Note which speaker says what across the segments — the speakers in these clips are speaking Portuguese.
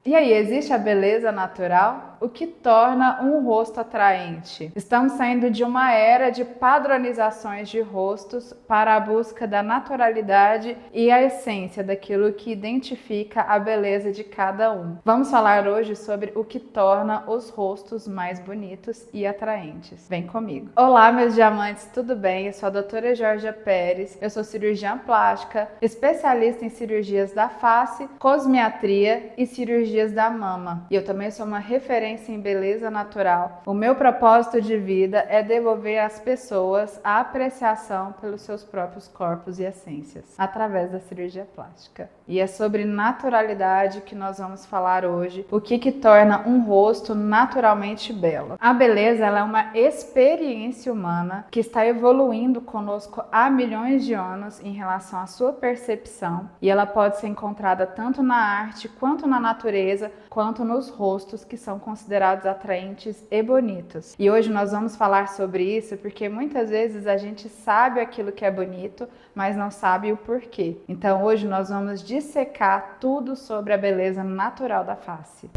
Speaker 1: E aí, existe a beleza natural? O que torna um rosto atraente? Estamos saindo de uma era de padronizações de rostos para a busca da naturalidade e a essência daquilo que identifica a beleza de cada um. Vamos falar hoje sobre o que torna os rostos mais bonitos e atraentes. Vem comigo. Olá, meus diamantes, tudo bem? Eu sou a doutora Georgia Pérez, eu sou cirurgiã plástica, especialista em cirurgias da face, cosmiatria e cirurgias da mama. E eu também sou uma referência em beleza natural. O meu propósito de vida é devolver às pessoas a apreciação pelos seus próprios corpos e essências, através da cirurgia plástica. E é sobre naturalidade que nós vamos falar hoje, o que torna um rosto naturalmente belo. A beleza, ela é uma experiência humana que está evoluindo conosco há milhões de anos em relação à sua percepção, e ela pode ser encontrada tanto na arte, quanto na natureza, quanto nos rostos que são considerados atraentes e bonitos. E hoje nós vamos falar sobre isso porque muitas vezes a gente sabe aquilo que é bonito, mas não sabe o porquê. Então hoje nós vamos dissecar tudo sobre a beleza natural da face.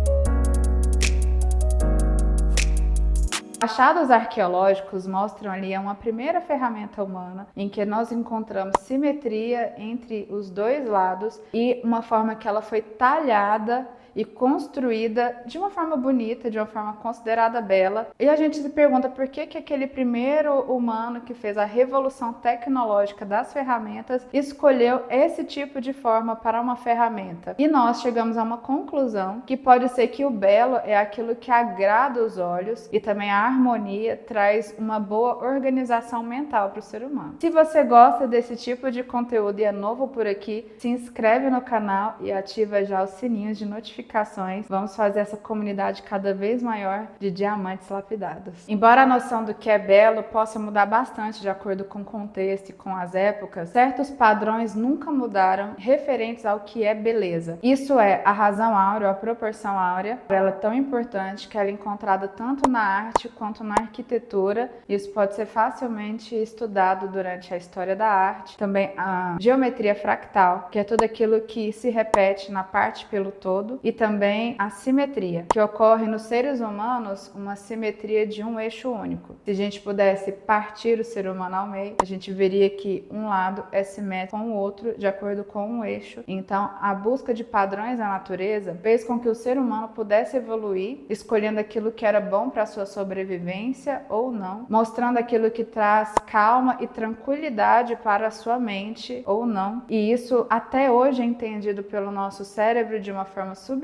Speaker 1: Achados arqueológicos mostram ali uma primeira ferramenta humana em que nós encontramos simetria entre os dois lados e uma forma que ela foi talhada e construída de uma forma bonita, de uma forma considerada bela. E a gente se pergunta por que aquele primeiro humano que fez a revolução tecnológica das ferramentas escolheu esse tipo de forma para uma ferramenta. E nós chegamos a uma conclusão que pode ser que o belo é aquilo que agrada os olhos e também a harmonia traz uma boa organização mental para o ser humano. Se você gosta desse tipo de conteúdo e é novo por aqui, se inscreve no canal e ativa já os sininhos de notificações. Vamos fazer essa comunidade cada vez maior de diamantes lapidados. Embora a noção do que é belo possa mudar bastante de acordo com o contexto e com as épocas, certos padrões nunca mudaram referentes ao que é beleza. Isso é a razão áurea, a proporção áurea. Ela é tão importante que ela é encontrada tanto na arte quanto na arquitetura. Isso pode ser facilmente estudado durante a história da arte. Também a geometria fractal, que é tudo aquilo que se repete na parte pelo todo. E também a simetria, que ocorre nos seres humanos, uma simetria de um eixo único. Se a gente pudesse partir o ser humano ao meio, a gente veria que um lado é simétrico com o outro, de acordo com um eixo. Então, a busca de padrões na natureza fez com que o ser humano pudesse evoluir, escolhendo aquilo que era bom para a sua sobrevivência ou não, mostrando aquilo que traz calma e tranquilidade para a sua mente ou não. E isso até hoje é entendido pelo nosso cérebro de uma forma subjetiva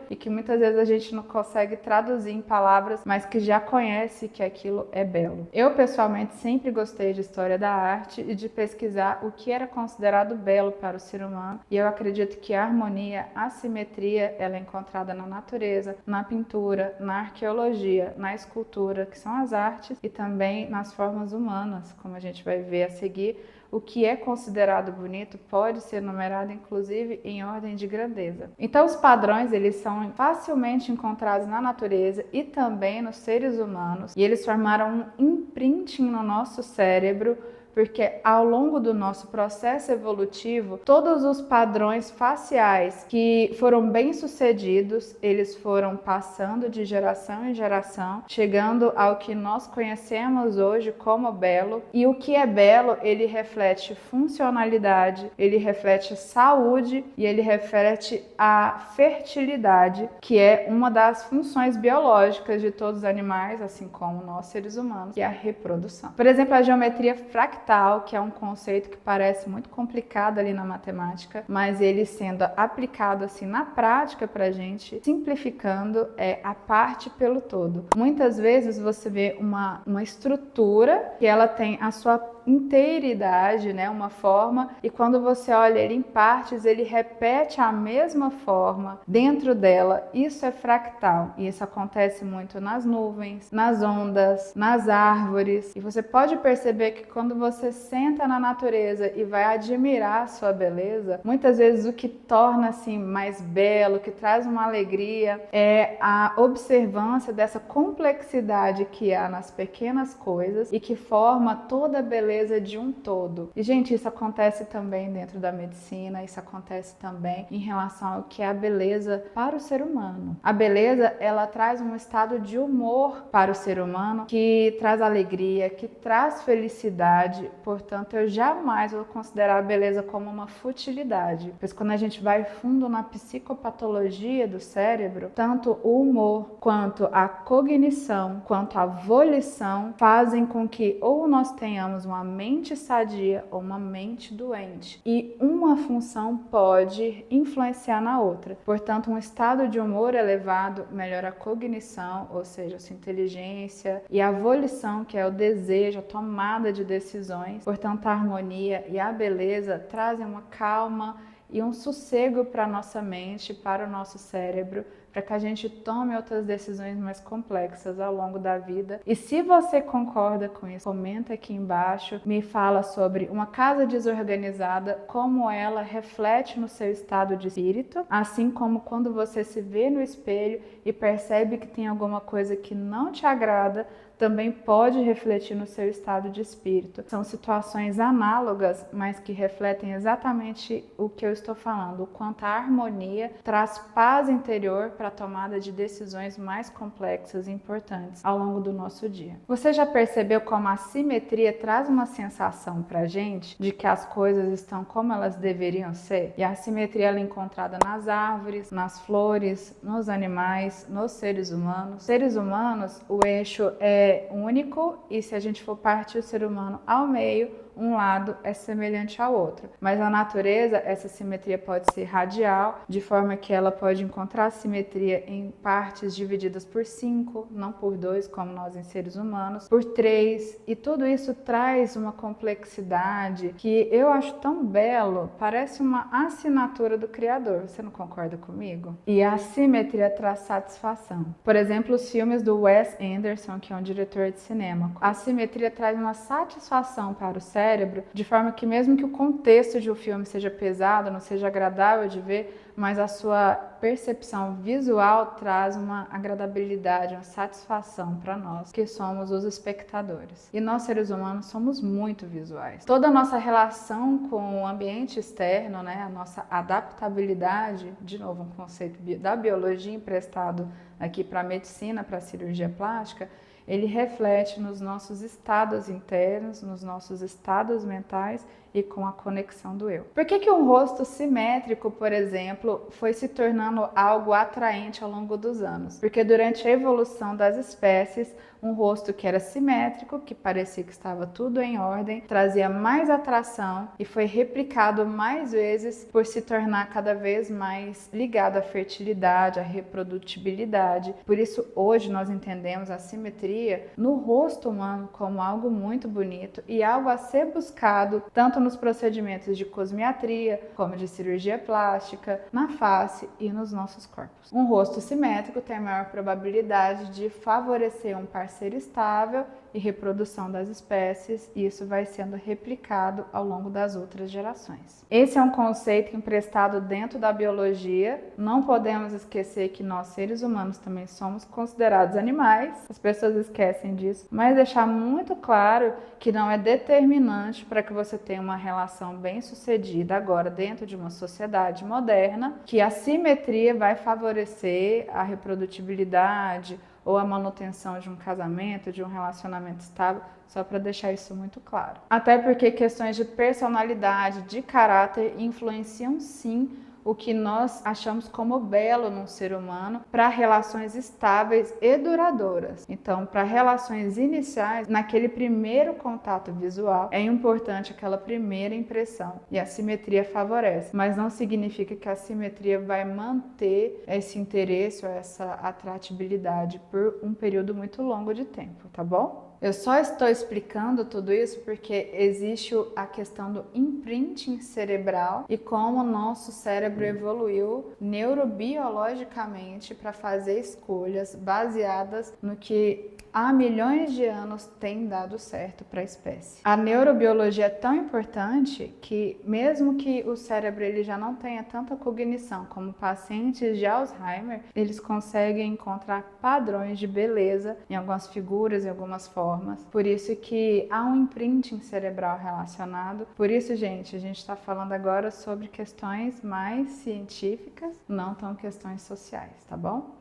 Speaker 1: e que muitas vezes a gente não consegue traduzir em palavras, mas que já conhece que aquilo é belo. Eu pessoalmente sempre gostei de história da arte e de pesquisar o que era considerado belo para o ser humano, e eu acredito que a harmonia, a simetria, ela é encontrada na natureza, na pintura, na arqueologia, na escultura, que são as artes, e também nas formas humanas, como a gente vai ver a seguir. O que é considerado bonito pode ser numerado, inclusive, em ordem de grandeza. Então, os padrões, eles são facilmente encontrados na natureza e também nos seres humanos, e eles formaram um imprinting no nosso cérebro, porque ao longo do nosso processo evolutivo, todos os padrões faciais que foram bem-sucedidos, eles foram passando de geração em geração, chegando ao que nós conhecemos hoje como belo. E o que é belo, ele reflete funcionalidade, ele reflete saúde e ele reflete a fertilidade, que é uma das funções biológicas de todos os animais, assim como nós seres humanos, que é a reprodução. Por exemplo, a geometria fractal, que é um conceito que parece muito complicado ali na matemática, mas ele sendo aplicado assim na prática pra gente, simplificando, é a parte pelo todo. Muitas vezes você vê uma estrutura que ela tem a sua inteiridade, né, uma forma, e quando você olha ele em partes, ele repete a mesma forma dentro dela. Isso é fractal, e isso acontece muito nas nuvens, nas ondas, nas árvores, e você pode perceber que quando você você senta na natureza e vai admirar a sua beleza, muitas vezes o que torna assim mais belo, que traz uma alegria, é a observância dessa complexidade que há nas pequenas coisas e que forma toda a beleza de um todo. E, gente, isso acontece também dentro da medicina, isso acontece também em relação ao que é a beleza para o ser humano. A beleza, ela traz um estado de humor para o ser humano que traz alegria, que traz felicidade. Portanto, eu jamais vou considerar a beleza como uma futilidade, pois quando a gente vai fundo na psicopatologia do cérebro, tanto o humor quanto a cognição, quanto a volição fazem com que ou nós tenhamos uma mente sadia ou uma mente doente, e uma função pode influenciar na outra. Portanto, um estado de humor elevado melhora a cognição, ou seja, a sua inteligência, e a volição, que é o desejo, a tomada de decisões. Portanto, a harmonia e a beleza trazem uma calma e um sossego para a nossa mente, para o nosso cérebro, para que a gente tome outras decisões mais complexas ao longo da vida. E se você concorda com isso, comenta aqui embaixo, me fala sobre uma casa desorganizada, como ela reflete no seu estado de espírito, assim como quando você se vê no espelho e percebe que tem alguma coisa que não te agrada, também pode refletir no seu estado de espírito. São situações análogas, mas que refletem exatamente o que eu estou falando, o quanto a harmonia traz paz interior para a tomada de decisões mais complexas e importantes ao longo do nosso dia. Você já percebeu como a simetria traz uma sensação para a gente de que as coisas estão como elas deveriam ser? E a simetria ela é encontrada nas árvores, nas flores, nos animais, nos seres humanos. Seres humanos, o eixo é único, e se a gente for partir o ser humano ao meio, um lado é semelhante ao outro. Mas na natureza, essa simetria pode ser radial, de forma que ela pode encontrar simetria em partes divididas por 5, não por 2, como nós em seres humanos, por 3, e tudo isso traz uma complexidade que eu acho tão belo, parece uma assinatura do Criador. Você não concorda comigo? E a simetria traz satisfação. Por exemplo, os filmes do Wes Anderson, que é um diretor de cinema. A simetria traz uma satisfação para o cérebro, de forma que mesmo que o contexto de um filme seja pesado, não seja agradável de ver, mas a sua percepção visual traz uma agradabilidade, uma satisfação para nós, que somos os espectadores. E nós, seres humanos, somos muito visuais. Toda a nossa relação com o ambiente externo, né, a nossa adaptabilidade, de novo um conceito da biologia emprestado aqui para a medicina, para a cirurgia plástica, ele reflete nos nossos estados internos, nos nossos estados mentais e com a conexão do eu. Por que um rosto simétrico, por exemplo, foi se tornando algo atraente ao longo dos anos? Porque durante a evolução das espécies, um rosto que era simétrico, que parecia que estava tudo em ordem, trazia mais atração e foi replicado mais vezes por se tornar cada vez mais ligado à fertilidade, à reprodutibilidade. Por isso, hoje nós entendemos a simetria no rosto humano como algo muito bonito e algo a ser buscado tanto nos procedimentos de cosmiatria, como de cirurgia plástica, na face e nos nossos corpos. Um rosto simétrico tem a maior probabilidade de favorecer um parceiro estável e reprodução das espécies, e isso vai sendo replicado ao longo das outras gerações. Esse é um conceito emprestado dentro da biologia. Não podemos esquecer que nós, seres humanos, também somos considerados animais. As pessoas esquecem disso, mas deixar muito claro que não é determinante para que você tenha uma relação bem-sucedida agora dentro de uma sociedade moderna, que a simetria vai favorecer a reprodutibilidade ou a manutenção de um casamento, de um relacionamento estável, só para deixar isso muito claro. Até porque questões de personalidade, de caráter, influenciam sim o que nós achamos como belo num ser humano para relações estáveis e duradouras. Então, para relações iniciais, naquele primeiro contato visual, é importante aquela primeira impressão e a simetria favorece, mas não significa que a simetria vai manter esse interesse ou essa atratividade por um período muito longo de tempo, tá bom? Eu só estou explicando tudo isso porque existe a questão do imprinting cerebral e como o nosso cérebro evoluiu neurobiologicamente para fazer escolhas baseadas no que há milhões de anos tem dado certo para a espécie. A neurobiologia é tão importante que mesmo que o cérebro ele já não tenha tanta cognição como pacientes de Alzheimer, eles conseguem encontrar padrões de beleza em algumas figuras, em algumas formas. Por isso que há um imprinting cerebral relacionado. Por isso, gente, a gente está falando agora sobre questões mais científicas, não tão questões sociais, tá bom?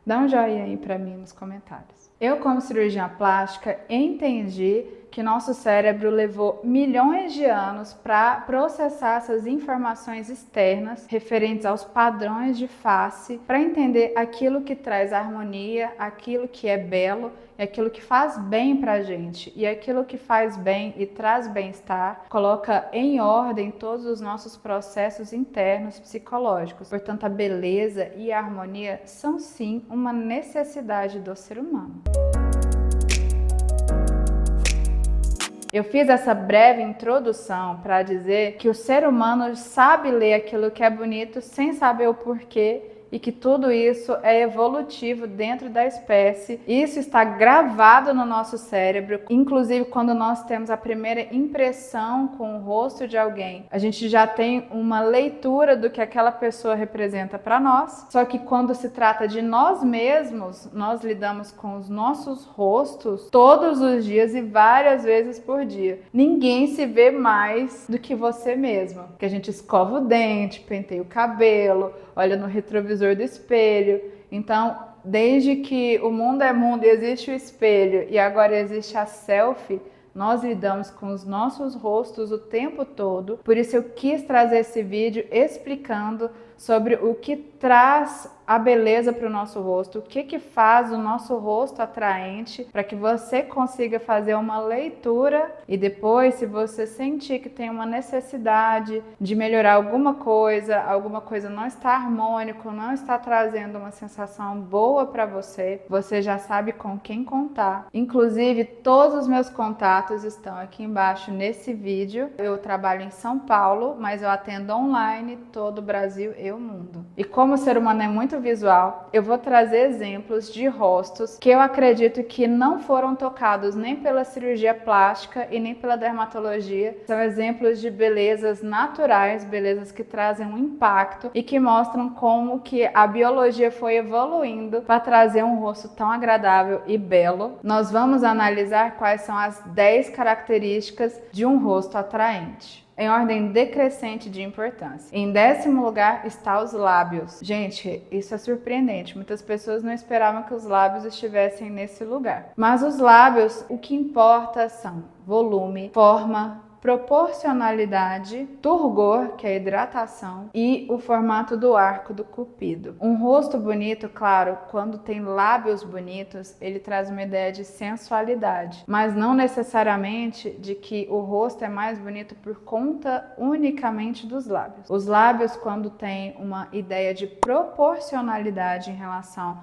Speaker 1: Dá um joinha aí para mim nos comentários. Eu, como cirurgiã plástica, entendi que nosso cérebro levou milhões de anos para processar essas informações externas referentes aos padrões de face, para entender aquilo que traz harmonia, aquilo que é belo e aquilo que faz bem para a gente. E aquilo que faz bem e traz bem-estar coloca em ordem todos os nossos processos internos psicológicos. Portanto, a beleza e a harmonia são sim uma necessidade do ser humano. Eu fiz essa breve introdução para dizer que o ser humano sabe ler aquilo que é bonito sem saber o porquê e que tudo isso é evolutivo dentro da espécie. Isso está gravado no nosso cérebro, inclusive quando nós temos a primeira impressão com o rosto de alguém, a gente já tem uma leitura do que aquela pessoa representa para nós. Só que quando se trata de nós mesmos, nós lidamos com os nossos rostos todos os dias e várias vezes por dia. Ninguém se vê mais do que você mesmo, porque a gente escova o dente, penteia o cabelo, olha no retrovisor do espelho. Então, desde que o mundo é mundo e existe o espelho e agora existe a selfie, nós lidamos com os nossos rostos o tempo todo. Por isso eu quis trazer esse vídeo explicando sobre o que traz a beleza para o nosso rosto, o que faz o nosso rosto atraente, para que você consiga fazer uma leitura e depois, se você sentir que tem uma necessidade de melhorar alguma coisa não está harmônico, não está trazendo uma sensação boa para você, você já sabe com quem contar. Inclusive, todos os meus contatos estão aqui embaixo nesse vídeo. Eu trabalho em São Paulo, mas eu atendo online todo o Brasil e o mundo. E como o ser humano é muito visual, eu vou trazer exemplos de rostos que eu acredito que não foram tocados nem pela cirurgia plástica e nem pela dermatologia. São exemplos de belezas naturais, belezas que trazem um impacto e que mostram como que a biologia foi evoluindo para trazer um rosto tão agradável e belo. Nós vamos analisar quais são as 10 características de um rosto atraente, em ordem decrescente de importância. Em 10º lugar está os lábios. Gente, isso é surpreendente. Muitas pessoas não esperavam que os lábios estivessem nesse lugar. Mas os lábios, o que importa são volume, forma, proporcionalidade, turgor, que é a hidratação, e o formato do arco do cupido. Um rosto bonito, claro, quando tem lábios bonitos, ele traz uma ideia de sensualidade, mas não necessariamente de que o rosto é mais bonito por conta unicamente dos lábios. Os lábios, quando tem uma ideia de proporcionalidade em relação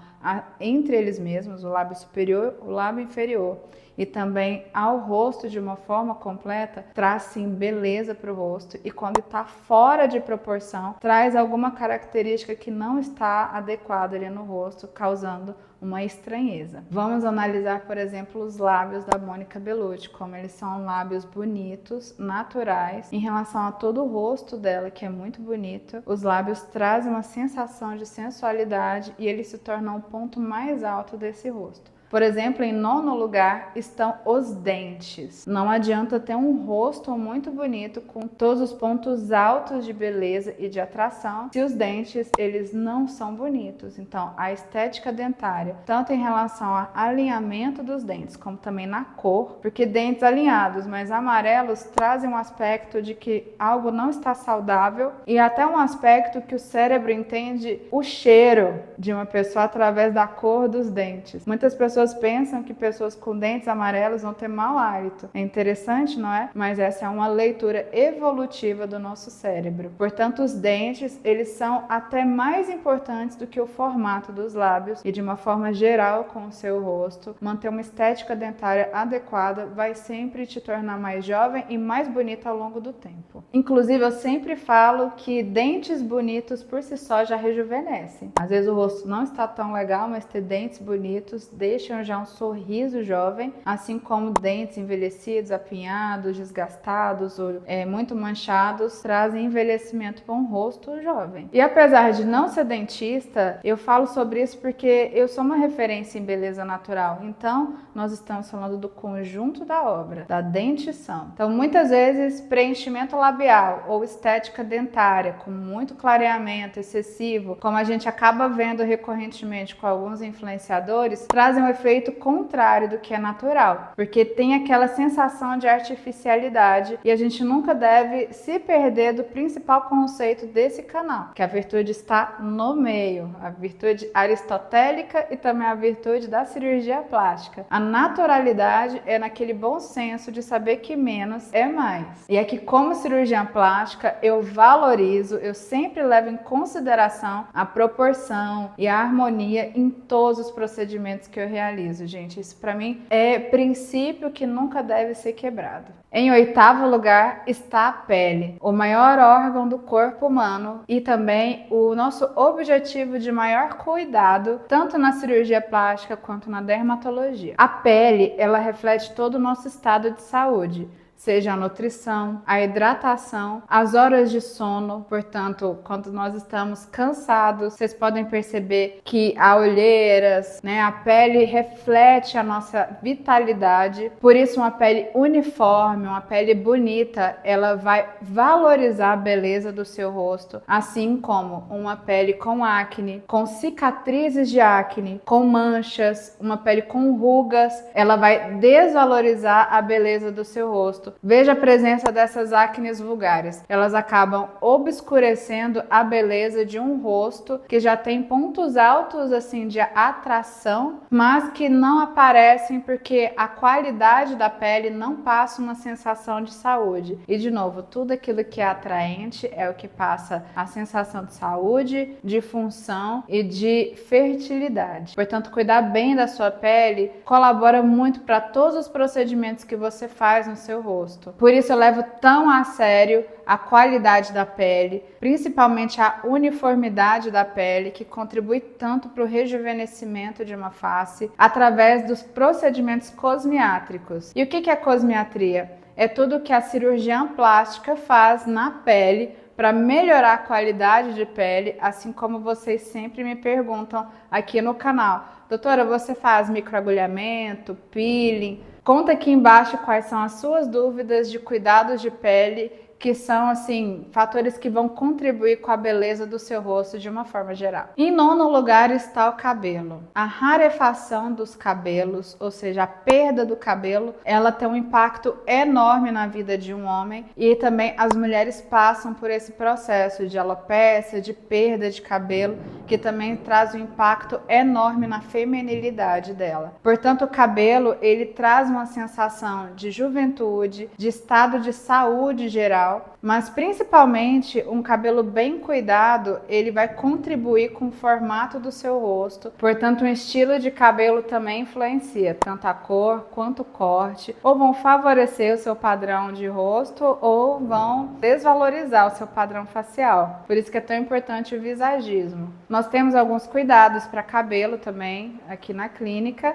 Speaker 1: entre eles mesmos, o lábio superior, o lábio inferior, e também ao rosto de uma forma completa, traz sim beleza para o rosto, e quando está fora de proporção, traz alguma característica que não está adequada ali no rosto, causando uma estranheza. Vamos analisar, por exemplo, os lábios da Mônica Bellucci, como eles são lábios bonitos, naturais, em relação a todo o rosto dela, que é muito bonito. Os lábios trazem uma sensação de sensualidade e eles se tornam o ponto mais alto desse rosto. Por exemplo, em 9º lugar estão os dentes. Não adianta ter um rosto muito bonito com todos os pontos altos de beleza e de atração se os dentes eles não são bonitos. Então, a estética dentária, tanto em relação ao alinhamento dos dentes, como também na cor, porque dentes alinhados, mas amarelos, trazem um aspecto de que algo não está saudável e até um aspecto que o cérebro entende o cheiro de uma pessoa através da cor dos dentes. Muitas pessoas pessoas pensam que pessoas com dentes amarelos vão ter mau hálito. É interessante, não é? Mas essa é uma leitura evolutiva do nosso cérebro. Portanto, os dentes, eles são até mais importantes do que o formato dos lábios e, de uma forma geral, com o seu rosto, manter uma estética dentária adequada vai sempre te tornar mais jovem e mais bonita ao longo do tempo. Inclusive, eu sempre falo que dentes bonitos por si só já rejuvenescem. Às vezes o rosto não está tão legal, mas ter dentes bonitos deixam já um sorriso jovem, assim como dentes envelhecidos, apinhados, desgastados ou muito manchados trazem envelhecimento para um rosto jovem. E apesar de não ser dentista, eu falo sobre isso porque eu sou uma referência em beleza natural. Então, nós estamos falando do conjunto da obra, da dentição. Então, muitas vezes, preenchimento labial ou estética dentária com muito clareamento excessivo, como a gente acaba vendo recorrentemente com alguns influenciadores, trazem um efeito contrário do que é natural, porque tem aquela sensação de artificialidade e a gente nunca deve se perder do principal conceito desse canal, que a virtude está no meio, a virtude aristotélica e também a virtude da cirurgia plástica. A naturalidade é naquele bom senso de saber que menos é mais. E é que, como cirurgiã plástica, eu valorizo, eu sempre levo em consideração a proporção e a harmonia em todos os procedimentos que eu realizo, gente. Isso para mim é princípio que nunca deve ser quebrado. Em 8º lugar está a pele, o maior órgão do corpo humano e também o nosso objetivo de maior cuidado, tanto na cirurgia plástica quanto na dermatologia. A pele, ela reflete todo o nosso estado de saúde, seja a nutrição, a hidratação, as horas de sono. Portanto, quando nós estamos cansados, vocês podem perceber que há olheiras, né? A pele reflete a nossa vitalidade. Por isso, uma pele uniforme, uma pele bonita, ela vai valorizar a beleza do seu rosto, assim como uma pele com acne, com cicatrizes de acne, com manchas, uma pele com rugas, ela vai desvalorizar a beleza do seu rosto. Veja a presença dessas acnes vulgares. Elas acabam obscurecendo a beleza de um rosto que já tem pontos altos assim de atração, mas que não aparecem porque a qualidade da pele não passa uma sensação de saúde. E de novo, tudo aquilo que é atraente é o que passa a sensação de saúde, de função e de fertilidade. Portanto, cuidar bem da sua pele colabora muito para todos os procedimentos que você faz no seu rosto. Por isso eu levo tão a sério a qualidade da pele, principalmente a uniformidade da pele, que contribui tanto para o rejuvenescimento de uma face através dos procedimentos cosmiátricos. E o que é cosmiatria? É tudo que a cirurgiã plástica faz na pele para melhorar a qualidade de pele, assim como vocês sempre me perguntam aqui no canal. Doutora, você faz microagulhamento, peeling? Conta aqui embaixo quais são as suas dúvidas de cuidados de pele, que são, assim, fatores que vão contribuir com a beleza do seu rosto de uma forma geral. Em 9º lugar está o cabelo. A rarefação dos cabelos, ou seja, a perda do cabelo, ela tem um impacto enorme na vida de um homem e também as mulheres passam por esse processo de alopécia, de perda de cabelo, que também traz um impacto enorme na feminilidade dela. Portanto, o cabelo, ele traz uma sensação de juventude, de estado de saúde geral, mas principalmente um cabelo bem cuidado, ele vai contribuir com o formato do seu rosto. Portanto, um estilo de cabelo também influencia tanto a cor quanto o corte, ou vão favorecer o seu padrão de rosto ou vão desvalorizar o seu padrão facial. Por isso que é tão importante o visagismo. Nós temos alguns cuidados para cabelo também aqui na clínica,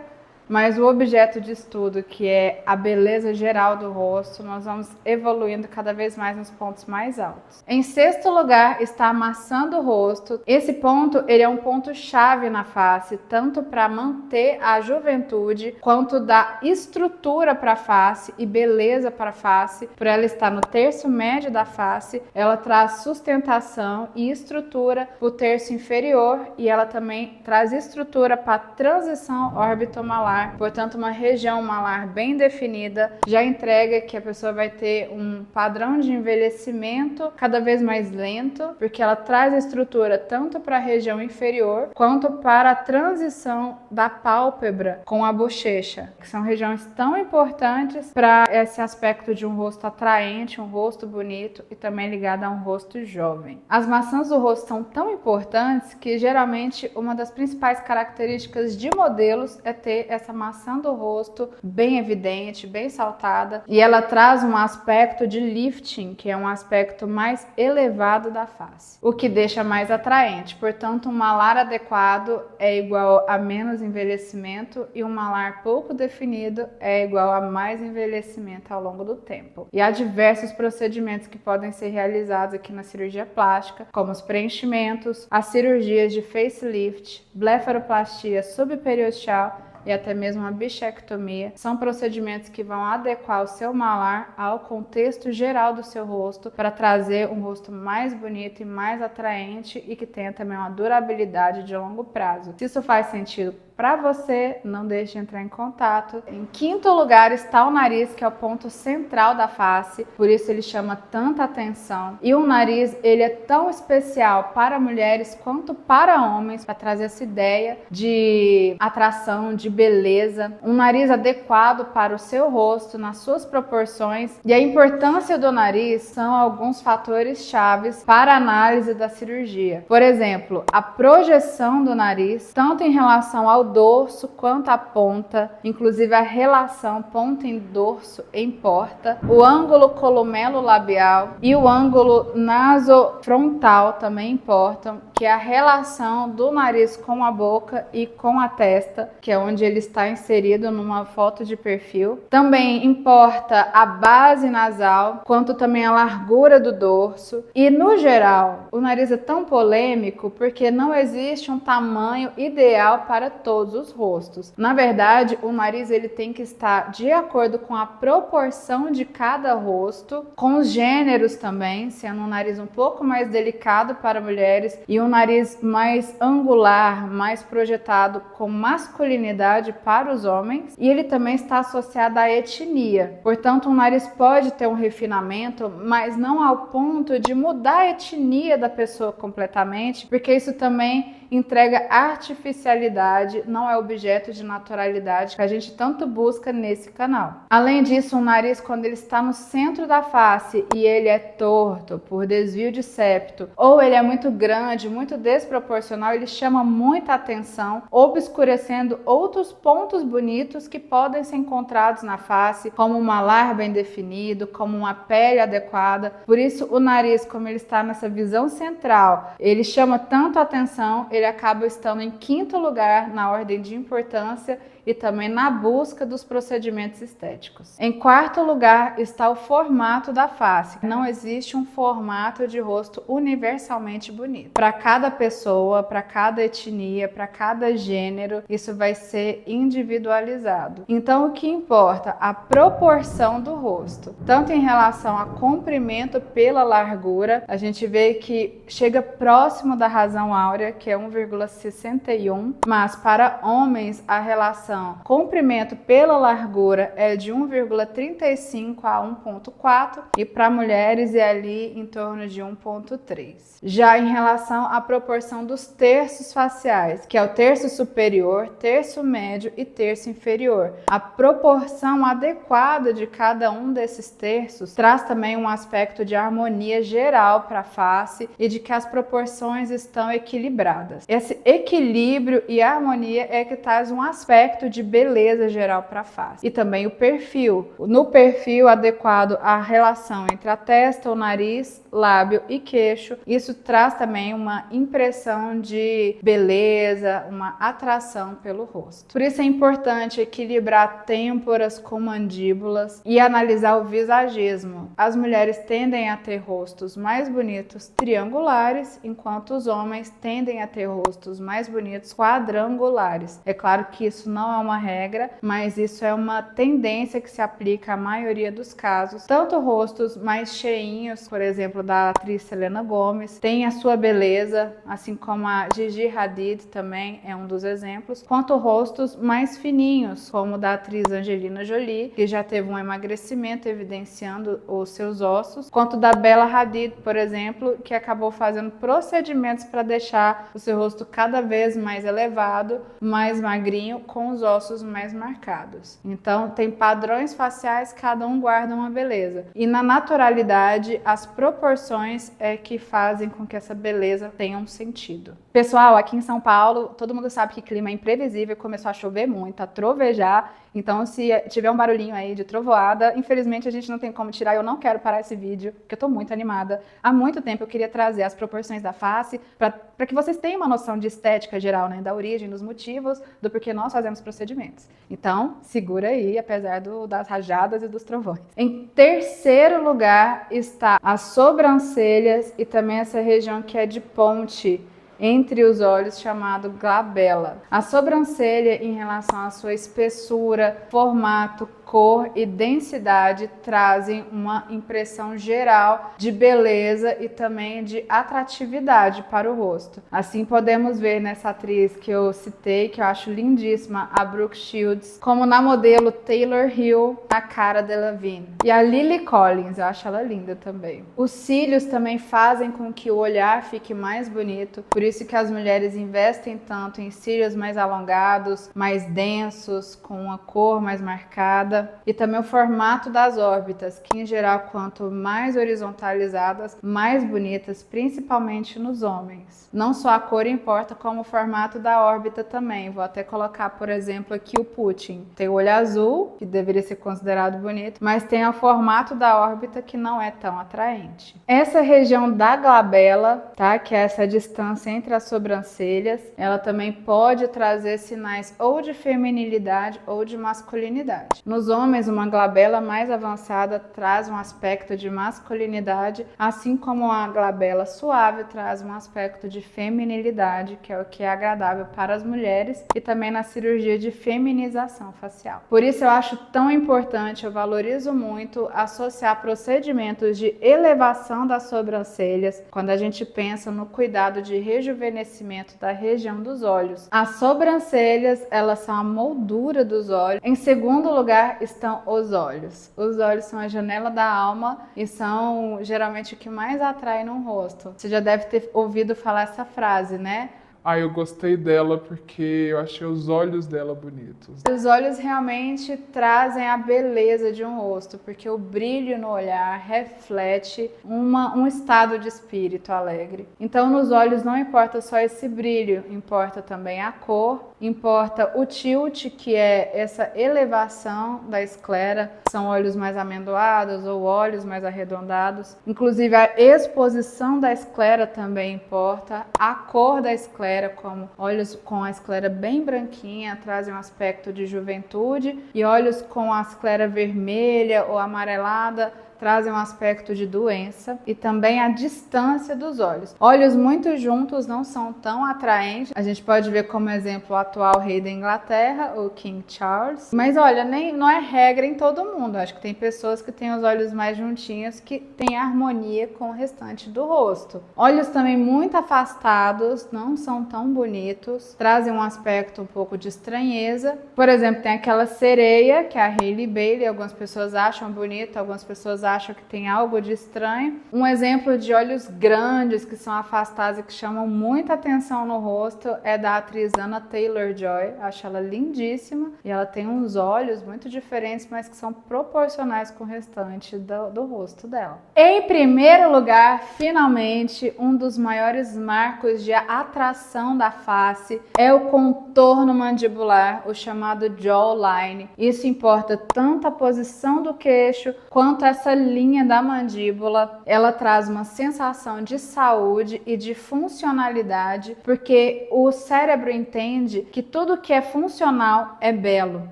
Speaker 1: mas o objeto de estudo, que é a beleza geral do rosto, nós vamos evoluindo cada vez mais nos pontos mais altos. Em 6º lugar está a maçã do rosto. Esse ponto, ele é um ponto chave na face, tanto para manter a juventude, quanto dar estrutura para a face e beleza para a face. Por ela estar no terço médio da face, ela traz sustentação e estrutura para o terço inferior e ela também traz estrutura para a transição órbito-malar malar, portanto uma região malar bem definida, já entrega que a pessoa vai ter um padrão de envelhecimento cada vez mais lento, porque ela traz a estrutura tanto para a região inferior quanto para a transição da pálpebra com a bochecha, que são regiões tão importantes para esse aspecto de um rosto atraente, um rosto bonito e também ligado a um rosto jovem. As maçãs do rosto são tão importantes que geralmente uma das principais características de modelos é ter essa maçã do rosto bem evidente, bem saltada, e ela traz um aspecto de lifting, que é um aspecto mais elevado da face, o que deixa mais atraente. Portanto, um malar adequado é igual a menos envelhecimento e um malar pouco definido é igual a mais envelhecimento ao longo do tempo. E há diversos procedimentos que podem ser realizados aqui na cirurgia plástica, como os preenchimentos, as cirurgias de facelift, blefaroplastia subperiosteal e até mesmo a bichectomia. São procedimentos que vão adequar o seu malar ao contexto geral do seu rosto para trazer um rosto mais bonito e mais atraente e que tenha também uma durabilidade de longo prazo. Se isso faz sentido para você, não deixe de entrar em contato. Em quinto lugar está o nariz, que é o ponto central da face, por isso ele chama tanta atenção. E o nariz, ele é tão especial para mulheres quanto para homens, para trazer essa ideia de atração, de beleza. Um nariz adequado para o seu rosto, nas suas proporções. E a importância do nariz são alguns fatores chaves para a análise da cirurgia. Por exemplo, a projeção do nariz, tanto em relação ao dorso quanto à ponta, inclusive a relação ponta em dorso importa, o ângulo columelo-labial e o ângulo nasofrontal também importam, que é a relação do nariz com a boca e com a testa, que é onde ele está inserido numa foto de perfil. Também importa a base nasal, quanto também a largura do dorso. E no geral, o nariz é tão polêmico porque não existe um tamanho ideal para todos os rostos. Na verdade, o nariz ele tem que estar de acordo com a proporção de cada rosto, com os gêneros também, sendo um nariz um pouco mais delicado para mulheres e um nariz mais angular, mais projetado com masculinidade para os homens, e ele também está associado à etnia. Portanto, um nariz pode ter um refinamento, mas não ao ponto de mudar a etnia da pessoa completamente, porque isso também entrega artificialidade, não é objeto de naturalidade que a gente tanto busca nesse canal. Além disso, o nariz, quando ele está no centro da face e ele é torto por desvio de septo, ou ele é muito grande, muito desproporcional, ele chama muita atenção, obscurecendo outros pontos bonitos que podem ser encontrados na face, como um malar bem definido, como uma pele adequada. Por isso, o nariz, como ele está nessa visão central, ele chama tanto atenção, ele acaba estando em quinto lugar na ordem de importância e também na busca dos procedimentos estéticos. Em quarto lugar está o formato da face. Não existe um formato de rosto universalmente bonito. Para cada pessoa, para cada etnia, para cada gênero, isso vai ser individualizado. Então, o que importa? A proporção do rosto. Tanto em relação a comprimento pela largura, a gente vê que chega próximo da razão áurea, que é 1,61, mas para homens a relação comprimento pela largura é de 1,35 a 1,4 e para mulheres é ali em torno de 1,3. Já em relação à proporção dos terços faciais, que é o terço superior, terço médio e terço inferior, a proporção adequada de cada um desses terços traz também um aspecto de harmonia geral para a face e de que as proporções estão equilibradas. Esse equilíbrio e harmonia é que traz um aspecto de beleza geral para a face. E também o perfil. No perfil adequado à relação entre a testa, o nariz, lábio e queixo, isso traz também uma impressão de beleza, uma atração pelo rosto. Por isso é importante equilibrar têmporas com mandíbulas e analisar o visagismo. As mulheres tendem a ter rostos mais bonitos triangulares, enquanto os homens tendem a ter ter rostos mais bonitos quadrangulares. É claro que isso não é uma regra, mas isso é uma tendência que se aplica à maioria dos casos. Tanto rostos mais cheinhos, por exemplo, da atriz Selena Gomez, tem a sua beleza, assim como a Gigi Hadid também é um dos exemplos, quanto rostos mais fininhos, como o da atriz Angelina Jolie, que já teve um emagrecimento evidenciando os seus ossos, quanto da Bella Hadid, por exemplo, que acabou fazendo procedimentos para deixar o seu rosto cada vez mais elevado, mais magrinho, com os ossos mais marcados. Então, tem padrões faciais, cada um guarda uma beleza. E na naturalidade, as proporções é que fazem com que essa beleza tenha um sentido. Pessoal, aqui em São Paulo, todo mundo sabe que clima é imprevisível, começou a chover muito, a trovejar. Então, se tiver um barulhinho aí de trovoada, infelizmente a gente não tem como tirar. Eu não quero parar esse vídeo, porque eu tô muito animada. Há muito tempo eu queria trazer as proporções da face, para que vocês tenham uma noção de estética geral, né? Da origem, dos motivos, do porquê nós fazemos procedimentos. Então, segura aí, apesar das rajadas e dos trovões. Em terceiro lugar está as sobrancelhas e também essa região que é de ponte entre os olhos, chamado glabela. A sobrancelha, em relação à sua espessura, formato, cor e densidade, trazem uma impressão geral de beleza e também de atratividade para o rosto. Assim podemos ver nessa atriz que eu citei, que eu acho lindíssima, a Brooke Shields, como na modelo Taylor Hill, a Cara Delevingne. E a Lily Collins, eu acho ela linda também. Os cílios também fazem com que o olhar fique mais bonito, por isso que as mulheres investem tanto em cílios mais alongados, mais densos, com uma cor mais marcada. E também o formato das órbitas, que em geral, quanto mais horizontalizadas, mais bonitas, principalmente nos homens. Não só a cor importa, como o formato da órbita também. Vou até colocar, por exemplo, aqui o Putin. Tem o olho azul, que deveria ser considerado bonito, mas tem o formato da órbita que não é tão atraente. Essa região da glabela, tá? Que é essa distância entre as sobrancelhas, ela também pode trazer sinais ou de feminilidade ou de masculinidade. Nos homens, uma glabela mais avançada traz um aspecto de masculinidade, assim como a glabela suave traz um aspecto de feminilidade, que é o que é agradável para as mulheres, e também na cirurgia de feminização facial. Por isso eu acho tão importante, eu valorizo muito associar procedimentos de elevação das sobrancelhas quando a gente pensa no cuidado de rejuvenescimento da região dos olhos. As sobrancelhas, elas são a moldura dos olhos. Em segundo lugar estão os olhos. Os olhos são a janela da alma e são geralmente o que mais atrai no rosto. Você já deve ter ouvido falar essa frase, né?
Speaker 2: Ah, eu gostei dela porque eu achei os olhos dela bonitos.
Speaker 1: Os olhos realmente trazem a beleza de um rosto, porque o brilho no olhar reflete um estado de espírito alegre. Então, nos olhos não importa só esse brilho, importa também a cor, importa o tilt, que é essa elevação da esclera. São olhos mais amendoados ou olhos mais arredondados. Inclusive, a exposição da esclera também importa, a cor da esclera, como olhos com a esclera bem branquinha trazem um aspecto de juventude e olhos com a esclera vermelha ou amarelada trazem um aspecto de doença, e também a distância dos olhos. Olhos muito juntos não são tão atraentes. A gente pode ver como exemplo o atual rei da Inglaterra, o King Charles. Mas olha, não é regra em todo mundo. Acho que tem pessoas que têm os olhos mais juntinhos, que têm harmonia com o restante do rosto. Olhos também muito afastados não são tão bonitos, trazem um aspecto um pouco de estranheza. Por exemplo, tem aquela sereia, que é a Hailey Bailey. Algumas pessoas acham bonita, algumas pessoas acham que tem algo de estranho. Um exemplo de olhos grandes que são afastados e que chamam muita atenção no rosto é da atriz Anya Taylor-Joy. Acho ela lindíssima e ela tem uns olhos muito diferentes, mas que são proporcionais com o restante do rosto dela. Em primeiro lugar, finalmente, um dos maiores marcos de atração da face é o contorno mandibular, o chamado jawline. Isso importa tanto a posição do queixo quanto essa linha da mandíbula, ela traz uma sensação de saúde e de funcionalidade, porque o cérebro entende que tudo que é funcional é belo.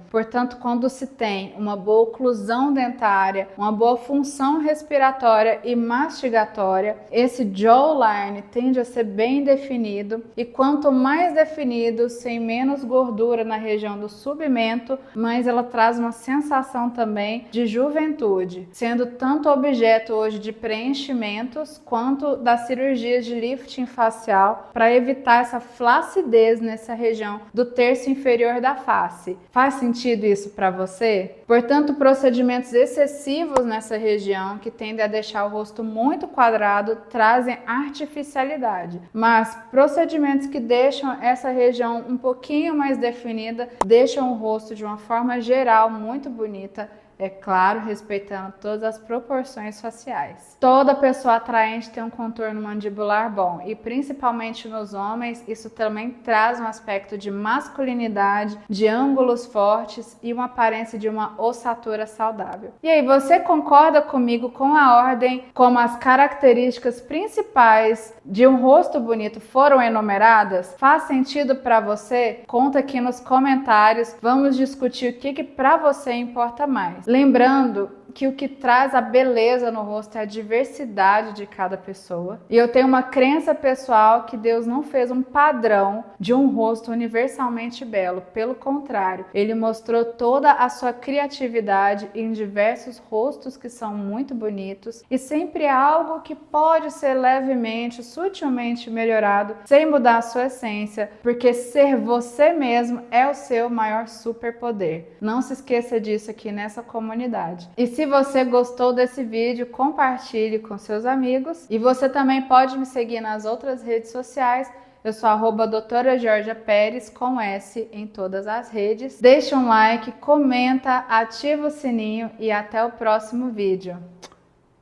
Speaker 1: Portanto, quando se tem uma boa oclusão dentária, uma boa função respiratória e mastigatória, esse jawline tende a ser bem definido, e quanto mais definido, sem menos gordura na região do submento, mais ela traz uma sensação também de juventude, sendo tanto objeto hoje de preenchimentos quanto das cirurgias de lifting facial para evitar essa flacidez nessa região do terço inferior da face. Faz sentido isso para você? Portanto, procedimentos excessivos nessa região, que tendem a deixar o rosto muito quadrado, trazem artificialidade, mas procedimentos que deixam essa região um pouquinho mais definida, deixam o rosto de uma forma geral muito bonita, é claro, respeitando todas as proporções faciais. Toda pessoa atraente tem um contorno mandibular bom, e principalmente nos homens, isso também traz um aspecto de masculinidade, de ângulos fortes e uma aparência de uma ossatura saudável. E aí, você concorda comigo com a ordem como as características principais de um rosto bonito foram enumeradas? Faz sentido para você? Conta aqui nos comentários, vamos discutir o que para você importa mais. Lembrando que o que traz a beleza no rosto é a diversidade de cada pessoa. E eu tenho uma crença pessoal que Deus não fez um padrão de um rosto universalmente belo. Pelo contrário, Ele mostrou toda a sua criatividade em diversos rostos que são muito bonitos, e sempre algo que pode ser levemente, sutilmente melhorado, sem mudar a sua essência, porque ser você mesmo é o seu maior superpoder. Não se esqueça disso aqui nessa comunidade. E se você gostou desse vídeo, compartilhe com seus amigos, e você também pode me seguir nas outras redes sociais. Eu sou @doutora Georgia Pérez com S em todas as redes. Deixa um like, comenta, ativa o sininho e até o próximo vídeo.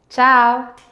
Speaker 1: Tchau!